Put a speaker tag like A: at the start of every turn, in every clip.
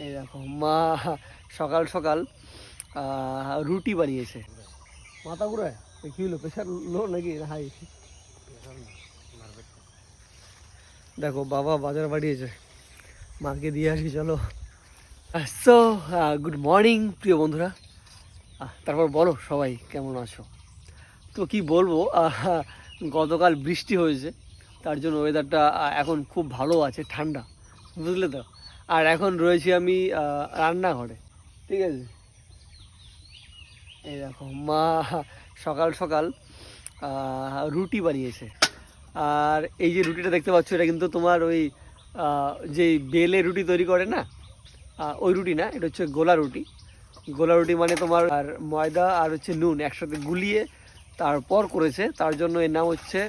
A: এই দেখো মা সকাল সকাল রুটি বানিয়েছে। মাথা ঘুরায় কি হলো, প্রেশার লো নাকি হাই? দেখো বাবা বাজার বাড়িয়েছে, মাকে দিয়ে আসি চলো। সো গুড মর্নিং প্রিয় বন্ধুরা। তারপর বলো সবাই কেমন আছো? তো কি বলবো, গতকাল বৃষ্টি হয়েছে, তার জন্য ওয়েদারটা এখন খুব ভালো আছে, ঠান্ডা, বুঝলে তো। আর এখন রয়েছি আমি রান্নাঘরে, ঠিক আছে। এই দেখো মা সকাল সকাল রুটি বানিয়েছে। আর এই যে রুটিটা দেখতে পাচ্ছ, এটা কিন্তু তোমার ওই যে বেলে রুটি তৈরি করে না, ওই রুটি না, এটা হচ্ছে গোলা রুটি। গোলা রুটি মানে তোমার আর ময়দা আর হচ্ছে নুন একসাথে গুলিয়ে তারপর করেছে, তার জন্য এর নাম হচ্ছে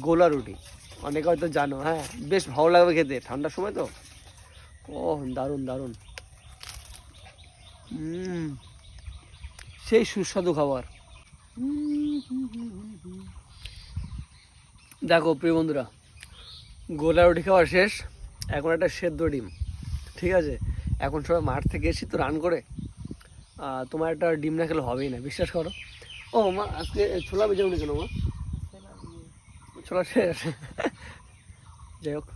A: গোলা রুটি। অনেকে হয়তো জানো, হ্যাঁ বেশ ভালো লাগবে খেতে ঠান্ডার সময় তো। ও দারুণ দারুণ, সেই সুস্বাদু খাবার। দেখো প্রিয় বন্ধুরা, গোলা রুটি খাওয়া শেষ, এখন একটা সেদ্ধ ডিম, ঠিক আছে। এখন সবাই মাঠ থেকে এসে তো রান করে, তোমার একটা ডিম না খেলে হবেই না, বিশ্বাস করো। ও মা আজকে ছোলা বেজে উনি কেন মা? ছোলা শেষ। যাই হোক,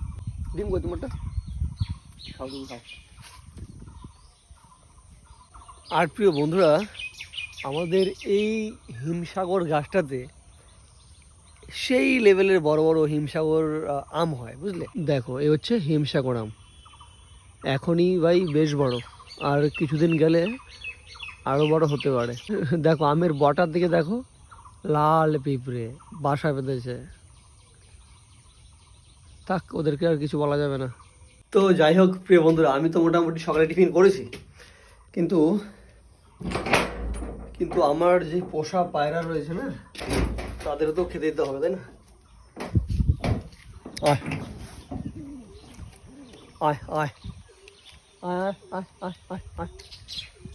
A: ডিম কই তোমারটা? খাও তুমি খাও। আর প্রিয় বন্ধুরা, আমাদের এই হিমসাগর গাছটাতে সেই লেভেলের বড় বড় হিমসাগর আম হয়, বুঝলে। দেখো এই হচ্ছে হিমসাগর আম, এখনই ভাই বেশ বড়, আর কিছুদিন গেলে আরও বড় হতে পারে। দেখো আমের বটার দিকে দেখো, লাল পিঁপড়ে বাসা বেঁধেছে। থাক, ওদেরকে আর কিছু বলা যাবে না। তো যাই হোক প্রিয় বন্ধুরা, আমি তো মোটামুটি সকালে টিফিন করেছি, কিন্তু কিন্তু আমার যে পোষা পায়রা রয়েছে না, তাদেরও তো খেতে দিতে হবে, তাই না? আয় আয় আয় আয় আয় আয় আয় আয়,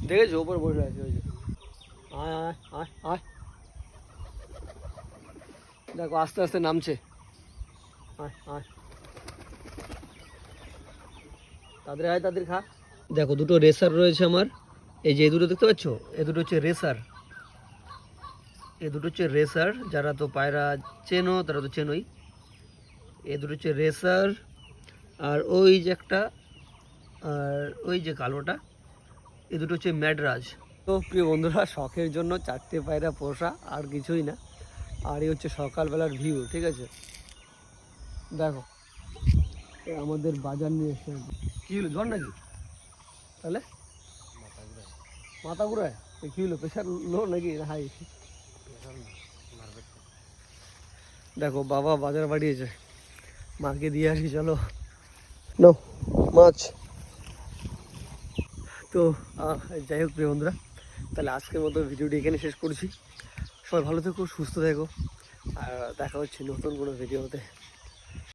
A: দেখেছো ওপর বসে আছে ওই যে। আয় আয় আয় আয়, দেখো আস্তে আস্তে নামছে। আয় আয়, তাদের আয় তাদের খা। দেখো দুটো রেসার রয়েছে আমার, এই যে এই দুটো দেখতে পাচ্ছ, এ দুটো হচ্ছে রেসার। এ দুটো হচ্ছে রেসার, যারা তো পায়রা চেনো তারা তো চেনোই। এ দুটো হচ্ছে রেসার, আর ওই যে একটা, আর ওই যে কালোটা, এ দুটো হচ্ছে ম্যাডরাজ। তো প্রিয় বন্ধুরা, শখের জন্য 4টে পায়রা পোষা, আর কিছুই না। আর এই হচ্ছে সকালবেলার ভিউ, ঠিক আছে। দেখো আমাদের বাজার নিয়ে এসে, কী হলো জ্বর নাকি? তাহলে মাথা ঘুরায় কী হলো, প্রেশার লো নাকি হাই? দেখো বাবা বাজার বাড়িয়েছে, মাকে দিয়ে আসি চলো। নো মাছ। তো যাই হোক প্রিয় বন্ধুরা, তাহলে আজকের মতো ভিডিওটি এখানে শেষ করছি। সবাই ভালো থেকো, সুস্থ থেকো, আর দেখা হচ্ছে নতুন কোনো ভিডিওতে।